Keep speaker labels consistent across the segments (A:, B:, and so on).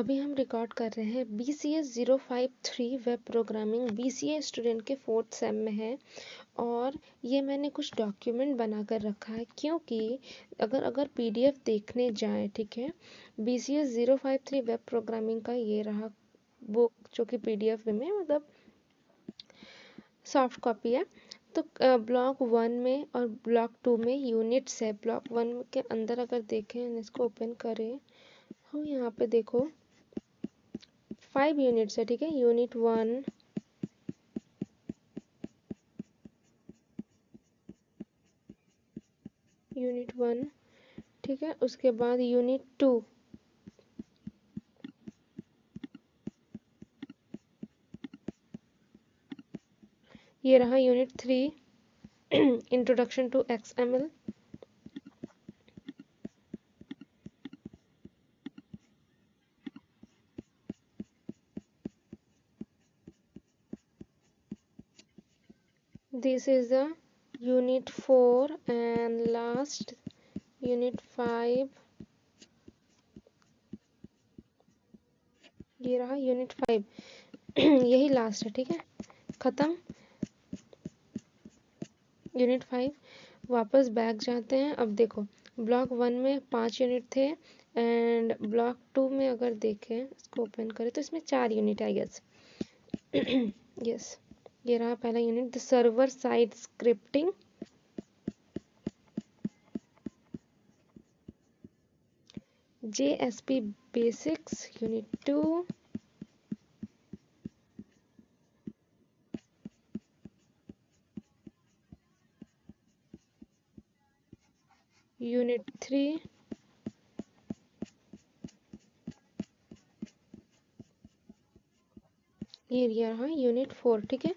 A: अभी हम रिकॉर्ड कर रहे हैं BCS 053 web programming. BCA student के 4th सेम में है और ये मैंने कुछ डॉक्यूमेंट बना कर रखा है, क्योंकि अगर PDF देखने जाए, ठीक है, BCS 053 वेब प्रोग्रामिंग का ये रहा बुक, जो कि PDF में मतलब सॉफ्ट कॉपी है। तो ब्लॉक 1 में और ब्लॉक 2 में यूनिट्स है। ब्लॉक 1 के अंदर अगर देखें, इसको ओपन करें, हम यहाँ पे देखो 5 यूनिट्स है, ठीक है। यूनिट 1, यूनिट 1, ठीक है। उसके बाद यूनिट 2, ये रहा unit 3, introduction to XML। This is the unit 4 and last unit 5, ये रहा यूनिट 5। यही लास्ट है, ठीक है, खत्म यूनिट 5। वापस बैक जाते हैं। अब देखो ब्लॉक 1 में 5 यूनिट थे एंड ब्लॉक 2 में अगर देखें, इसको ओपन करें तो इसमें 4 यूनिट आई गेस। यस, ये रहा पहला unit, the server side scripting. JSP basics unit 2, unit 3, ये रहा यूनिट 4, ठीक है।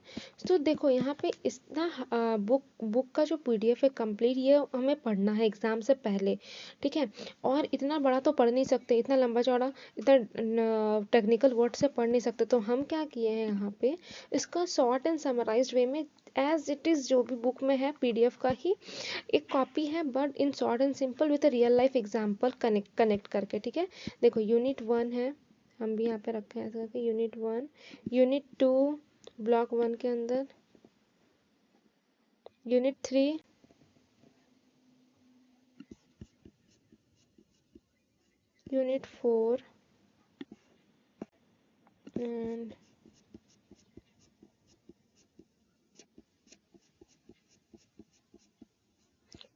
A: तो देखो यहाँ पे इतना बुक का जो PDF है कंप्लीट, ये हमें पढ़ना है एग्जाम से पहले, ठीक है। और इतना बड़ा तो पढ़ नहीं सकते, इतना लंबा चौड़ा, इतना टेक्निकल वर्ड से पढ़ नहीं सकते। तो हम क्या किए हैं यहाँ पे, इसका शॉर्ट एंड समराइज्ड वे में एज इट इज़ जो भी बुक में है PDF का ही एक कॉपी है, but in short and simple with real life example connect करके, ठीक है। देखो यूनिट 1 है, हम भी यहाँ पे रखे हैं ऐसा करके, यूनिट 1, यूनिट 2 ब्लॉक 1 के अंदर, यूनिट 3, यूनिट 4 एंड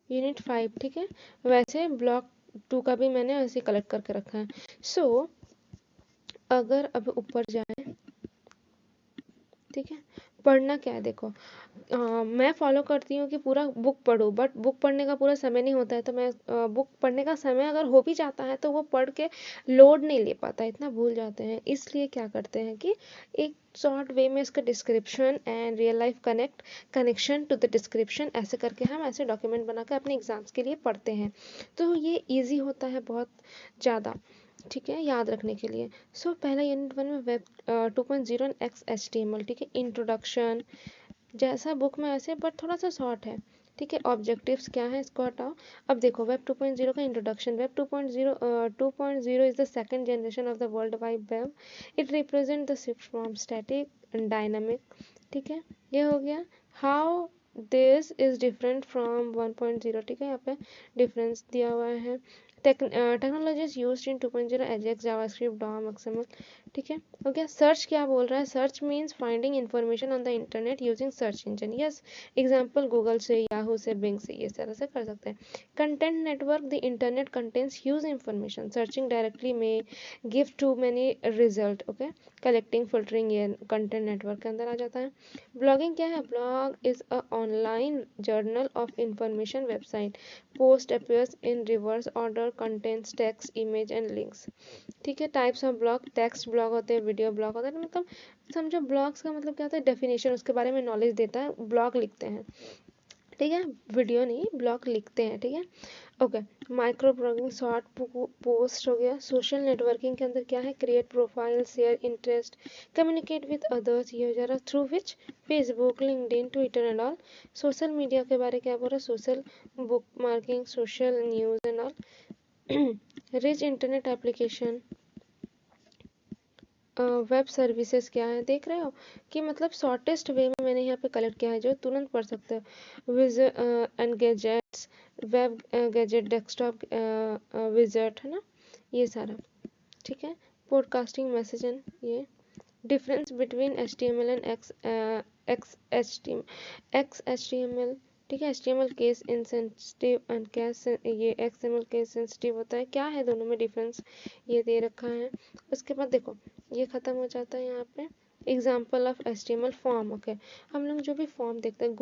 A: यूनिट 5, ठीक है। वैसे ब्लॉक 2 का भी मैंने ऐसे कलेक्ट करके रखा है। सो अगर अब ऊपर जाए, ठीक है, पढ़ना क्या है देखो, मैं फॉलो करती हूँ कि पूरा बुक पढूं, बट बुक पढ़ने का पूरा समय नहीं होता है। तो मैं बुक पढ़ने का समय अगर हो भी जाता है तो वो पढ़ के लोड नहीं ले पाता, इतना भूल जाते हैं। इसलिए क्या करते हैं कि एक शॉर्ट वे में इसका description and real life connection to the description, ऐसे करके हम ऐसे डॉक्यूमेंट बना के अपने एग्जाम्स के लिए पढ़ते हैं। तो ये ईजी होता है बहुत ज़्यादा, ठीक है, याद रखने के लिए। सो पहला यूनिट 1 में वेब 2.0 एंड XHTML, ठीक है, इंट्रोडक्शन जैसा बुक में ऐसे, बट थोड़ा सा शॉर्ट है, ठीक है। ऑब्जेक्टिव्स क्या है, इसको हटाओ। अब देखो वेब 2.0 का introduction. Web 2.0 is the second generation of the world wide web. It represent the shift from static and dynamic, ठीक है, ये हो गया। How this is different from 1.0, ठीक है, यहाँ पे डिफरेंस दिया हुआ है। Technologies used in 2.0 Ajax, JavaScript, DOM, XML, ठीक है, हो गया। सर्च क्या बोल रहा है, search means finding information on the internet using search engine. Yes, example Google से, याहू से, बिंग से, इस तरह से कर सकते हैं। Content network, the internet contains huge information, searching directly में give to many result, okay. Collecting, filtering, ये कंटेंट नेटवर्क के अंदर आ जाता है। ब्लॉगिंग क्या है, blog is a online journal of information website, post appears in reverse order, contains text, image and links, ठीक है। Types of blog, text blog होते हैं, वीडियो ब्लॉग होता है, मतलब समझो ब्लॉग्स का मतलब क्या होता है, डेफिनेशन, उसके बारे में नॉलेज देता है, ब्लॉग लिखते हैं, ठीक है, वीडियो नहीं, ब्लॉग लिखते हैं, ठीक है, okay. Micro blogging, short post हो गया। सोशल नेटवर्किंग के अंदर क्या है, create profile, share interest, communicate with others, ये हो जा रहा through which Facebook, LinkedIn, Twitter and all. Social media के बारे क्या बोल रहा है, social book marking, social news and all. Rich internet application, web services क्या है देख रहे हो कि मतलब शॉर्टेस्ट वे में मैंने यहाँ पे कलेक्ट किया है जो तुरंत पढ़ सकते हो। Vij and gadgets, web gadget, desktop विजेट, है ना, ये सारा, ठीक है। पॉडकास्टिंग मैसेज एंड ये difference between HTML and XHTML, ठीक है। HTML case insensitive and case, ये XML केस सेंसिटिव होता है। क्या है दोनों में डिफरेंस, ये दे रखा है। उसके बाद देखो ये खत्म हो जाता है यहाँ पे। Example of HTML form, okay. हम लोग जो भी फॉर्म देखते हैं,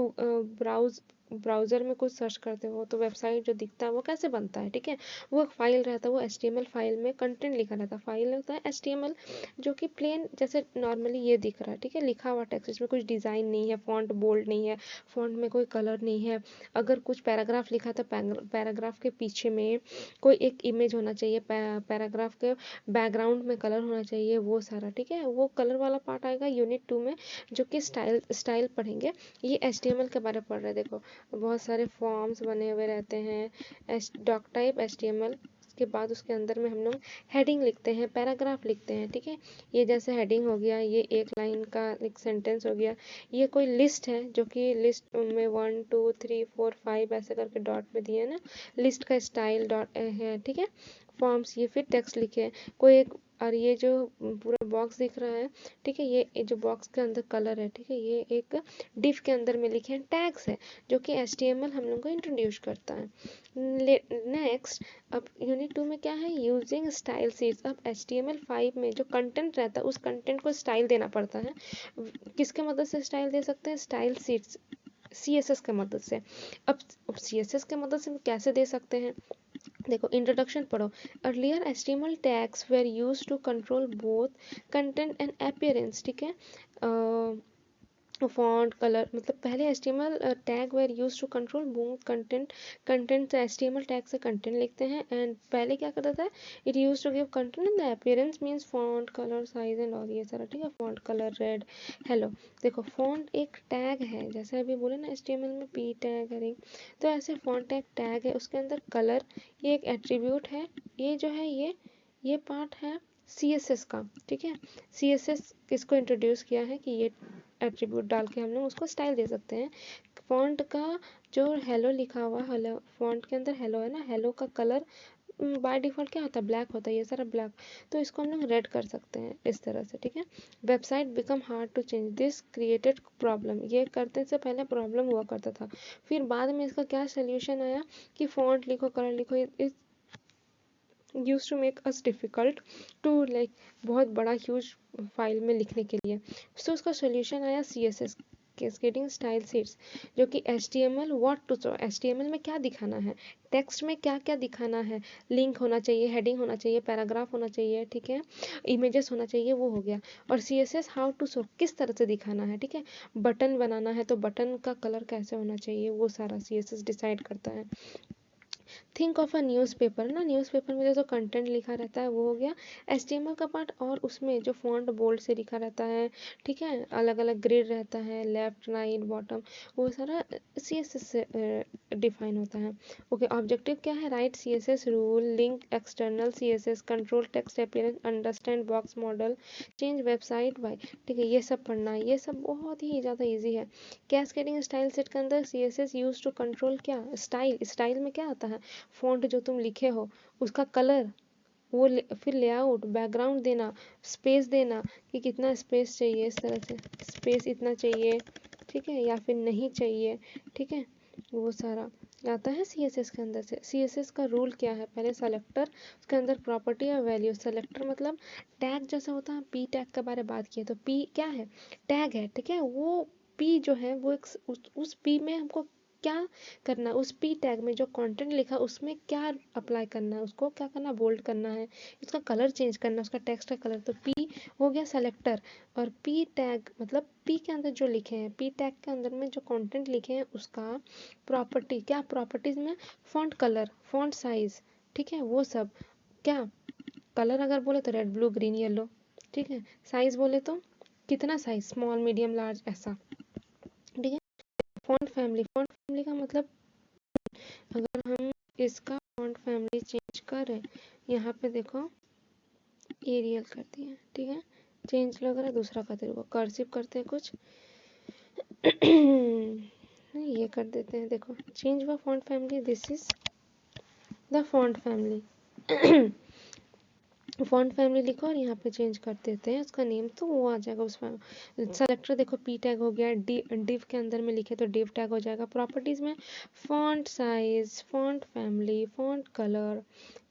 A: ब्राउजर में कुछ सर्च करते हो तो वेबसाइट जो दिखता है वो कैसे बनता है, ठीक है। वो एक फाइल रहता है, वो HTML फाइल में कंटेंट लिखा रहता है। फाइल होता है HTML जो कि प्लेन जैसे नॉर्मली ये दिख रहा है, ठीक है, लिखा हुआ टेक्स्ट, इसमें कुछ डिज़ाइन नहीं है, फॉन्ट बोल्ड नहीं है, फॉन्ट में कोई कलर नहीं है। अगर कुछ पैराग्राफ लिखा तो पैराग्राफ के पीछे में कोई एक इमेज होना चाहिए, पैराग्राफ के बैकग्राउंड में कलर होना चाहिए, वो सारा, ठीक है। वो कलर वाला पार्ट आएगा यूनिट 2 में, जो कि स्टाइल पढ़ेंगे। ये HTML के बारे में पढ़ रहे हैं। देखो बहुत सारे फॉर्म्स बने हुए रहते हैं, डॉक टाइप HTML। उसके बाद उसके अंदर में हम लोग हेडिंग लिखते हैं, पैराग्राफ लिखते हैं, ठीक है। ये जैसे हेडिंग हो गया, ये एक लाइन का एक सेंटेंस हो गया। ये कोई लिस्ट है जो कि लिस्ट में 1 2 3 4 5 ऐसे करके डॉट में दिए है ना, लिस्ट का स्टाइल डॉट है, ठीक है। फॉर्म्स, ये फिर टेक्स्ट लिखे हैं कोई एक, और ये जो पूरा बॉक्स दिख रहा है, ठीक है, ये जो बॉक्स के अंदर कलर है, ठीक है, ये एक डिफ के अंदर में लिखे हैं टैग्स है, जो कि HTML हम लोग को इंट्रोड्यूस करता है। नेक्स्ट, अब यूनिट 2 में क्या है, यूजिंग स्टाइल शीट्स। अब HTML5 में जो कंटेंट रहता है उस कंटेंट को स्टाइल देना पड़ता है। किसके मदद से स्टाइल दे सकते हैं, स्टाइल शीट्स, CSS के मदद से। अब CSS के मदद से कैसे दे सकते हैं, देखो इंट्रोडक्शन पढ़ो। Earlier HTML tags were use to control both content and appearance, ठीक है। फॉन्ट कलर, मतलब पहले HTML tag were use to control both content से HTML टैग से कंटेंट लिखते हैं, एंड पहले क्या करता था, it use to give content and the appearance means font colour size and और ये सारा, ठीक है। फॉन्ट कलर रेड, हेलो, देखो फॉन्ट एक टैग है, जैसे अभी बोले ना HTML में P टैग है, तो ऐसे फॉन्ट टैग है, उसके अंदर कलर ये एक एट्रीब्यूट है। ये जो है ये पार्ट है CSS का, ठीक है। CSS किसको इंट्रोड्यूस किया है कि ये एट्रीब्यूट डाल के हम लोग उसको स्टाइल दे सकते हैं। फॉन्ट का जो हेलो लिखा हुआ, हेलो फॉन्ट के अंदर हेलो है ना, हेलो का कलर बाय डिफॉल्ट क्या होता है, ब्लैक होता है, ये सारा ब्लैक, तो इसको हम लोग रेड कर सकते हैं इस तरह से, ठीक है। Website become hard to change, this created problem, ये करने से पहले प्रॉब्लम हुआ करता था, फिर बाद में इसका क्या सोल्यूशन आया कि फॉन्ट लिखो, कलर लिखो, is use to make us difficult to like, बहुत बड़ा ह्यूज फाइल में लिखने के लिए। सो उसका सोल्यूशन आया CSS, कैस्केडिंग स्टाइल शीट्स, जो कि HTML what to show, HTML में क्या दिखाना है, टेक्स्ट में क्या क्या दिखाना है, लिंक होना चाहिए, हेडिंग होना चाहिए, पैराग्राफ होना चाहिए, ठीक है, इमेजेस होना चाहिए, वो हो गया। और CSS हाउ टू शो, किस तरह से दिखाना है, ठीक है। बटन बनाना है तो बटन का कलर कैसे होना चाहिए, वो सारा CSS डिसाइड करता है। थिंक ऑफ अ न्यूज़पेपर ना, न्यूज़पेपर में जो कंटेंट लिखा रहता है वो हो गया HTML का पार्ट, और उसमें जो फॉन्ट बोल्ड से लिखा रहता है, ठीक है, अलग अलग ग्रिड रहता है, लेफ्ट राइट बॉटम, वो सारा CSS से डिफाइन होता है। ओके, ऑब्जेक्टिव क्या है, right CSS rule, link external CSS, control text appearance, understand box model, change website bye, ठीक है, ये सब पढ़ना है, ये सब बहुत ही ज़्यादा ईजी है। कैस्केडिंग स्टाइल सेट के अंदर CSS यूज टू कंट्रोल क्या, स्टाइल में क्या आता है, फॉन्ट जो तुम लिखे हो उसका कलर, वो फिर लेआउट, बैकग्राउंड देना, स्पेस देना कि कितना स्पेस चाहिए, इस तरह से स्पेस इतना चाहिए, ठीक है, या फिर नहीं चाहिए, ठीक है, वो सारा आता है CSS के अंदर से। CSS का रूल क्या है, पहले सेलेक्टर, उसके अंदर प्रॉपर्टी और वैल्यू। सेलेक्टर मतलब टैग जैसा होता है, P टैग के बारे में बात किए तो P क्या है, टैग है, ठीक है। वो P जो है वो एक उस P में हमको क्या करना है, उस P टैग में जो कंटेंट लिखा उसमें क्या अप्लाई करना है, उसको क्या करना, बोल्ड करना है, उसका कलर चेंज करना है, उसका टेक्स्ट का कलर, तो P हो गया सेलेक्टर। और P टैग मतलब P के अंदर जो लिखे हैं, P टैग के अंदर में जो कंटेंट लिखे हैं उसका प्रॉपर्टी, क्या प्रॉपर्टीज में, फॉन्ट कलर, फॉन्ट साइज, ठीक है, वो सब। क्या कलर अगर बोले तो रेड ब्लू ग्रीन येलो, ठीक है। साइज बोले तो कितना साइज, स्मॉल मीडियम लार्ज, ऐसा, ठीक है। फॉन्ट फैमिली का मतलब अगर हम इसका फॉन्ट फैमिली चेंज करें, यहाँ पे देखो एरियल कर दिया, ठीक है, चेंज लग रहा है दूसरा खातिर वो कर्सिव करते हैं कुछ नहीं ये कर देते हैं। देखो चेंज व font family, this is the font family. Font family लिखो और यहाँ पे चेंज कर देते हैं उसका नेम, तो वो आ जाएगा उसमें। सेलेक्टर देखो पी टैग हो गया, डिव के अंदर में लिखे तो डिव टैग हो जाएगा। प्रॉपर्टीज में font size, font family, font colour,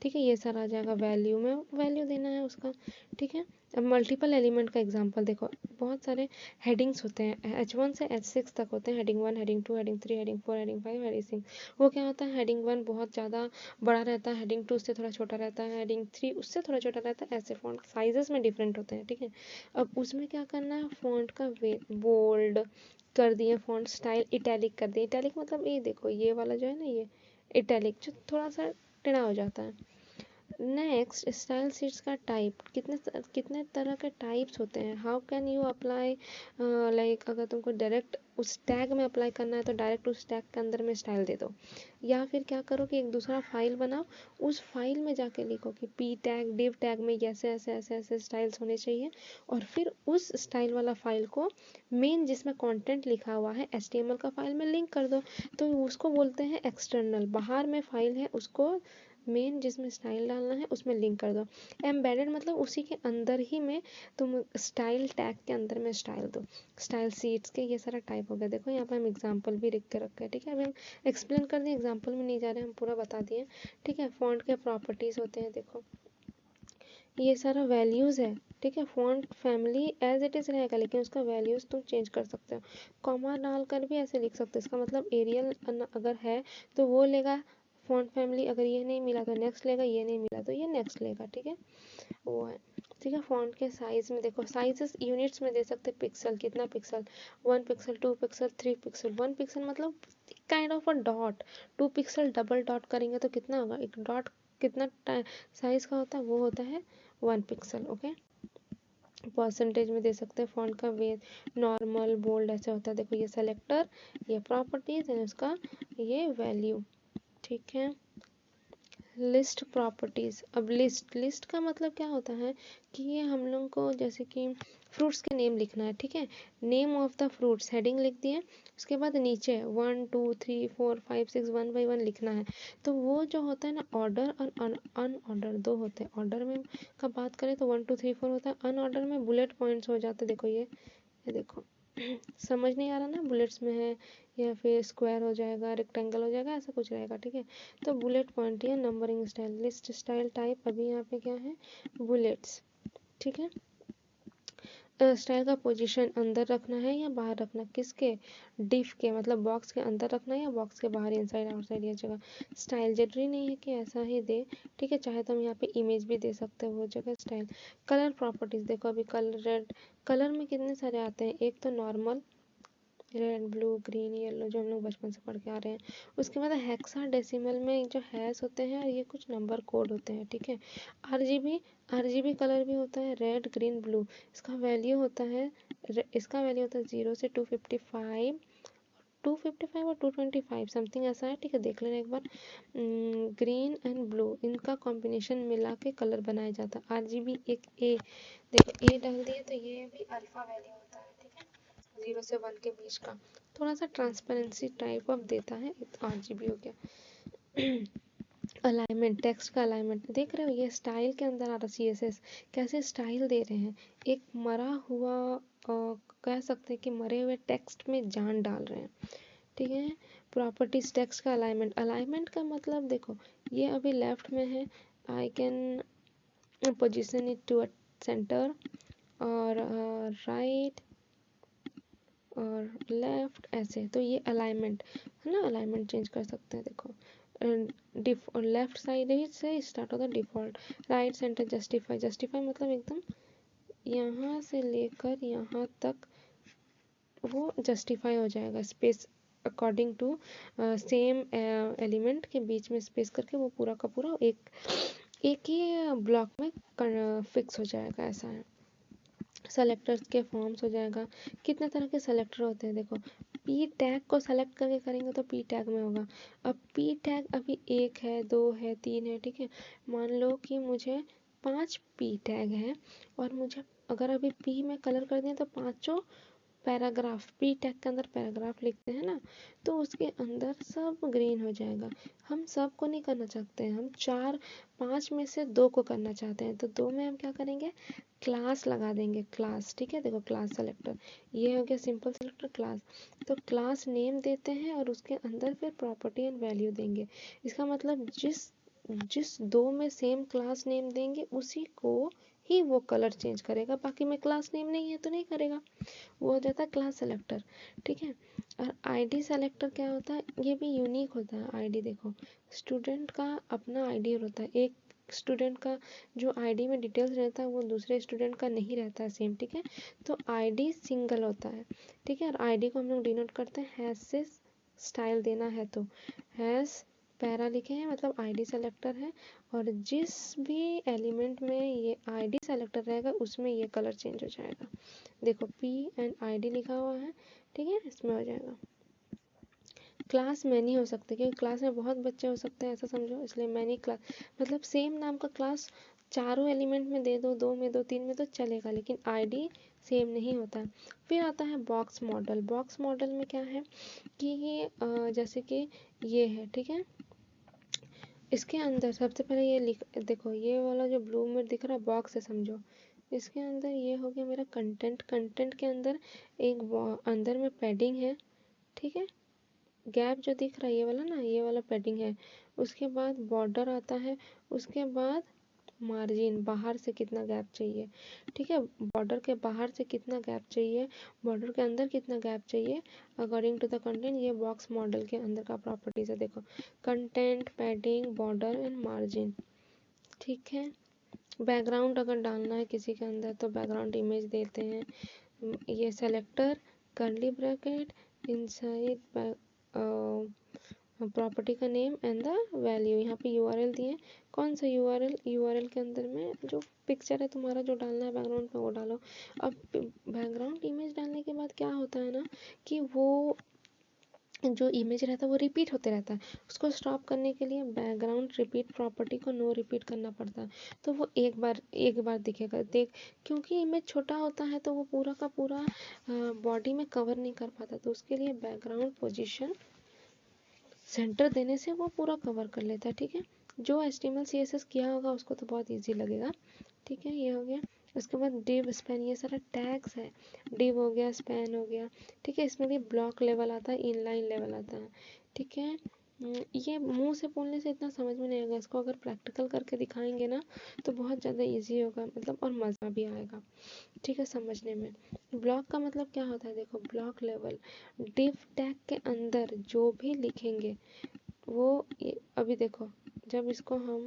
A: ठीक है, ये सारा आ जाएगा। वैल्यू में वैल्यू देना है उसका, ठीक है। अब मल्टीपल एलिमेंट का एग्जांपल देखो, बहुत सारे हेडिंग्स होते हैं, H1 से H6 तक होते हैं। Heading 1, heading 2, heading 3, heading 4, heading 5, heading 6। वो क्या होता है, हेडिंग 1 बहुत ज़्यादा बड़ा रहता है, हेडिंग 2 उससे थोड़ा छोटा रहता है, हेडिंग 3 उससे थोड़ा छोटा रहता है, ऐसे फॉन्ट साइजेस में डिफरेंट होते हैं, ठीक है। अब उसमें क्या करना है, फॉन्ट का वेट बोल्ड कर दिए, फॉन्ट स्टाइल इटैलिक कर दिए। इटैलिक मतलब ये देखो ये वाला जो है ना, ये इटैलिक जो थोड़ा सा टेढ़ा हो जाता है। नेक्स्ट स्टाइल शीट्स का टाइप, कितने तरह के टाइप्स होते हैं। How can you apply, like अगर तुमको डायरेक्ट उस टैग में अप्लाई करना है तो डायरेक्ट उस टैग के अंदर में स्टाइल दे दो, या फिर क्या करो कि एक दूसरा फाइल बनाओ, उस फाइल में जाके लिखो कि पी टैग डिव टैग में ऐसे ऐसे ऐसे ऐसे स्टाइल्स होने चाहिए, और फिर उस स्टाइल वाला फाइल को मेन जिसमें कंटेंट लिखा हुआ है HTML का फाइल में लिंक कर दो, तो उसको बोलते हैं एक्सटर्नल। बाहर में फाइल है उसको मेन जिसमें स्टाइल डालना है उसमें लिंक कर दो। एम्बेडेड मतलब उसी के अंदर ही में तुम स्टाइल टैग के अंदर में स्टाइल दो। स्टाइल सीट्स के ये सारा टाइप हो गया। देखो यहाँ पे हम एग्जांपल भी लिख के रखे हैं, ठीक है। अभी हम एक्सप्लेन कर दिए, एग्जांपल में नहीं जा रहे, हम पूरा बता दिए, ठीक है। फॉन्ट के प्रॉपर्टीज होते हैं, देखो ये सारा वैल्यूज है, ठीक है। Font family as it is रहेगा, लेकिन उसका वैल्यूज तुम चेंज कर सकते हो। कॉमा डालकर भी ऐसे लिख सकते हो, इसका मतलब एरियल अगर है तो वो लेगा फॉन्ट फैमिली, अगर ये नहीं मिला तो नेक्स्ट लेगा, ये नहीं मिला तो ये नेक्स्ट लेगा, ठीक है। वो है, ठीक है। फॉन्ट के साइज में देखो, साइजेस यूनिट्स में दे सकते, पिक्सल कितना pixel, 1 pixel, 2 pixel, 3 pixel. 1 pixel मतलब kind of a dot, 2 pixel double dot करेंगे तो कितना होगा, एक डॉट कितना साइज का होता है, वो होता है 1 पिक्सल, ओके। परसेंटेज में दे सकते हैं फॉन्ट का वेट, नॉर्मल, बोल्ड ऐसे होता है। देखो ये सेलेक्टर, ये प्रॉपर्टीज है उसका, ये वैल्यू, ठीक है। लिस्ट प्रॉपर्टीज, अब लिस्ट का मतलब क्या होता है कि ये हम लोग को जैसे कि फ्रूट्स के नेम लिखना है, ठीक है। Name of the fruits heading लिख दिए, उसके बाद नीचे 1 2 3 4 5 6 1 बाई 1 लिखना है। तो वो जो होता है ना, ऑर्डर और अनऑर्डर दो होते हैं। ऑर्डर में का बात करें तो 1 2 3 4 होता है, अनऑर्डर में बुलेट पॉइंट्स हो जाते हैं। देखो ये देखो समझ नहीं आ रहा ना, बुलेट्स में है या फिर स्क्वायर हो जाएगा, रेक्टेंगल हो जाएगा, ऐसा कुछ रहेगा, ठीक है। तो बुलेट पॉइंट या numbering style. List style type अभी यहाँ पे क्या है, बुलेट्स, ठीक है। स्टाइल का पोजीशन अंदर रखना है या बाहर रखना, किसके, डिफ के, मतलब बॉक्स के अंदर रखना है या बॉक्स के बाहर, इनसाइड आउटसाइड, ये जगह। स्टाइल जरूरी नहीं है कि ऐसा ही दे, ठीक है, चाहे तो हम यहाँ पे इमेज भी दे सकते हैं, वो जगह स्टाइल। कलर प्रॉपर्टीज देखो, अभी कलर रेड, कलर में कितने सारे आते हैं, एक तो normal red, blue, green, yellow, जो हम लोग बचपन से पढ़ के आ रहे हैं। उसके बाद हेक्साडेसिमल में जो हैश होते हैं और ये कुछ नंबर कोड होते हैं, ठीक है। आरजीबी कलर भी होता है, रेड, ग्रीन, ब्लू। इसका वैल्यू होता है, 0 से 255, 255 और 225 समथिंग ऐसा है, ठीक है, देख लेना एक बार। ग्रीन एंड ब्लू इनका कॉम्बिनेशन मिला के कलर बनाया जाता है। आरजीबी एक ए, देखो ए डाल दिए तो ये भी अल्फा वैल्यू होता है, ठीक है, 0 से 1 के बीच का, थोड़ा सा ट्रांसपेरेंसी टाइप ऑफ देता है। RGB हो गया। अलाइनमेंट, टेक्स्ट का अलाइनमेंट देख रहे हो, ये स्टाइल के अंदर आ रहा, CSS कैसे स्टाइल दे रहे हैं, एक मरा हुआ कह सकते हैं कि मरे हुए टेक्स्ट में जान डाल रहे हैं, ठीक है। प्रॉपर्टीज टेक्स्ट का अलाइनमेंट, अलाइनमेंट का मतलब देखो ये अभी लेफ्ट में है, I can position it to centre, और राइट और लेफ्ट ऐसे, तो ये अलाइनमेंट है ना, अलाइनमेंट चेंज कर सकते हैं। देखो लेफ्ट साइड ही से स्टार्ट होता है default, right centre justify, justify मतलब एकदम यहाँ से लेकर यहाँ तक वो जस्टिफाई हो जाएगा, space according to same element के बीच में स्पेस करके वो पूरा का पूरा एक ही ब्लॉक में फिक्स हो जाएगा, ऐसा है। सेलेक्टर्स के फॉर्म्स हो जाएगा, कितने तरह के सेलेक्टर होते हैं, देखो पी टैग को सेलेक्ट करके करेंगे तो पी टैग में होगा। अब पी टैग अभी 1 है, 2 है, 3 है, ठीक है। मान लो कि मुझे 5 पी टैग हैं और मुझे अगर अभी पी में कलर कर दिया तो पांचों पैराग्राफ, पी टैग के अंदर पैराग्राफ लिखते हैं ना, तो उसके अंदर सब ग्रीन हो जाएगा। हम सब को नहीं करना चाहते हैं, हम 4-5 में से 2 को करना चाहते हैं, तो 2 में हम क्या करेंगे, क्लास लगा देंगे, क्लास। ठीक है, देखो क्लास सेलेक्टर, ये हो गया सिंपल सेलेक्टर क्लास। तो क्लास नेम देते हैं और उसके अंदर फिर प्रॉपर्टी एंड वैल्यू देंगे। इसका मतलब जिस जिस 2 में सेम क्लास नेम देंगे उसी को ही वो कलर चेंज करेगा, बाकी में क्लास नेम नहीं है तो नहीं करेगा। वो हो जाता है क्लास सेलेक्टर। ठीक है, और आईडी सेलेक्टर क्या होता है, ये भी यूनिक होता है। आईडी देखो, स्टूडेंट का अपना आईडी होता है, एक स्टूडेंट का जो आईडी में डिटेल्स रहता है वो दूसरे स्टूडेंट का नहीं रहता है सेम। ठीक है, तो आईडी सिंगल होता है। ठीक है, और आईडी को हम लोग डिनोट करते हैं हैश से, स्टाइल देना है तो हैश पैरा लिखे हैं मतलब आईडी सेलेक्टर है, और जिस भी एलिमेंट में ये आईडी सेलेक्टर रहेगा उसमें ये कलर चेंज हो जाएगा। देखो पी एंड आईडी लिखा हुआ है, ठीक है, इसमें हो जाएगा। क्लास मैनी हो सकते क्योंकि क्लास में बहुत बच्चे हो सकते हैं, ऐसा समझो, इसलिए मैनी क्लास मतलब सेम नाम का क्लास चारों एलिमेंट में दे दो, 2 में दो, 3 में तो चलेगा, लेकिन आईडी सेम नहीं होता है। फिर आता है बॉक्स मॉडल। बॉक्स मॉडल में क्या है कि ये जैसे कि ये है, ठीक है, इसके अंदर सबसे पहले ये देखो, ये वाला जो ब्लू में दिख रहा है बॉक्स है समझो, इसके अंदर ये हो गया मेरा कंटेंट। कंटेंट के अंदर एक अंदर में पैडिंग है, ठीक है, गैप जो दिख रहा है ये वाला ना, ये वाला पैडिंग है। उसके बाद बॉर्डर आता है, उसके बाद मार्जिन, बाहर से कितना गैप चाहिए। ठीक है, बॉर्डर के बाहर से कितना गैप चाहिए, बॉर्डर के अंदर कितना गैप चाहिए अकॉर्डिंग टू द कंटेंट। ये बॉक्स मॉडल के अंदर का प्रॉपर्टीज है। देखो content, padding, border and margin. ठीक है, बैकग्राउंड अगर डालना है किसी के अंदर तो बैकग्राउंड इमेज देते हैं। ये selector, curly bracket, inside property का नेम एंड द वैल्यू। यहाँ पे यूआरएल दिए, कौन सा यूआरएल, यूआरएल के अंदर में जो पिक्चर है तुम्हारा जो डालना है बैकग्राउंड पे वो डालो। अब बैकग्राउंड इमेज डालने के बाद क्या होता है ना कि वो जो इमेज रहता है वो रिपीट होते रहता है, उसको स्टॉप करने के लिए बैकग्राउंड रिपीट प्रॉपर्टी को नो रिपीट करना पड़ता है, तो वो एक बार दिखेगा। देख, क्योंकि इमेज छोटा होता है तो वो पूरा का पूरा बॉडी में कवर नहीं कर पाता, तो उसके लिए बैकग्राउंड पोजीशन सेंटर देने से वो पूरा कवर कर लेता है। ठीक है, जो HTML CSS किया होगा उसको तो बहुत ईजी लगेगा। ठीक है, ये हो गया। उसके बाद डिव, स्पैन, ये सारा टैग्स है। डिव हो गया, स्पैन हो गया। ठीक है, इसमें भी ब्लॉक लेवल आता है, इनलाइन लेवल आता है। ठीक है, ये मुंह से बोलने से इतना समझ में नहीं आएगा, इसको अगर प्रैक्टिकल करके दिखाएंगे ना तो बहुत ज़्यादा इजी होगा, मतलब और मज़ा भी आएगा। ठीक है, समझने में। ब्लॉक का मतलब क्या होता है, देखो ब्लॉक लेवल, डिव टैग के अंदर जो भी लिखेंगे वो अभी देखो, जब इसको हम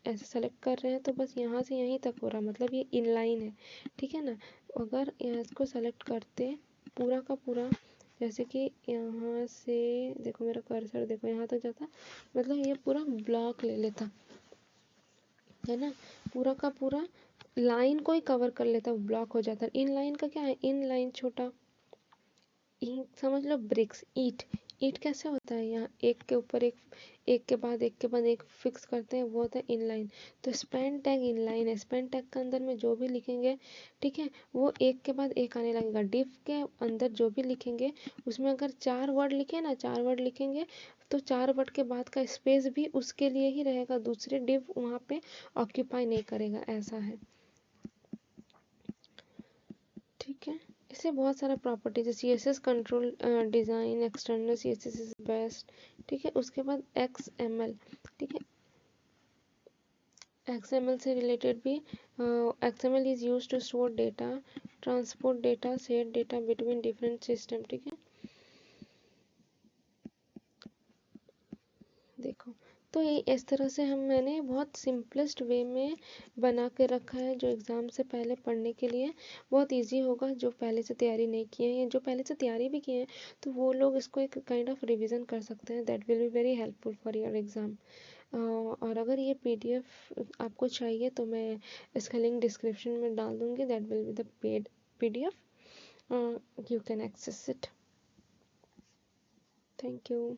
A: ऐसे सेलेक्ट कर रहे हैं तो बस यहाँ से यहीं तक हो रहा, मतलब ये इनलाइन है। ठीक है ना, अगर इसको सेलेक्ट करते पूरा का पूरा, जैसे कि यहाँ से देखो मेरा कर्सर देखो यहाँ तक जाता, मतलब ये पूरा ब्लॉक ले लेता है ना, पूरा का पूरा लाइन को ही कवर कर लेता, ब्लॉक हो जाता। इन लाइन का क्या है, इन लाइन छोटा, समझ लो ब्रिक्स, ईट, ईट कैसे होता है, यहाँ एक के ऊपर एक, एक के बाद एक के बाद एक फिक्स करते हैं, वो होता है इनलाइन। तो स्पैन टैग इनलाइन है, स्पैन टैग के अंदर में जो भी लिखेंगे, ठीक है, वो एक के बाद एक आने लगेगा। डिव के अंदर जो भी लिखेंगे उसमें अगर 4 वर्ड लिखे ना, 4 वर्ड लिखेंगे तो 4 वर्ड के बाद का स्पेस भी उसके लिए ही रहेगा, दूसरे डिव वहाँ पे ऑक्यूपाई नहीं करेगा, ऐसा है। ठीक है, इससे बहुत सारा प्रॉपर्टीज है। CSS control design external CSS is best. ठीक है, उसके बाद XML। ठीक है, XML से रिलेटेड भी, XML is use to store data, transport data, share data between different system. ठीक है, देखो तो ये इस तरह से मैंने बहुत सिंपलेस्ट वे में बना के रखा है, जो एग्ज़ाम से पहले पढ़ने के लिए बहुत इजी होगा। जो पहले से तैयारी नहीं किए हैं, जो पहले से तैयारी भी किए हैं तो वो लोग इसको एक काइंड ऑफ रिवीजन कर सकते हैं, that will be very helpful for your exam. और अगर ये PDF आपको चाहिए तो मैं इसका लिंक डिस्क्रिप्शन में डाल दूँगी, that will be the paid PDF, you can access it. Thank you.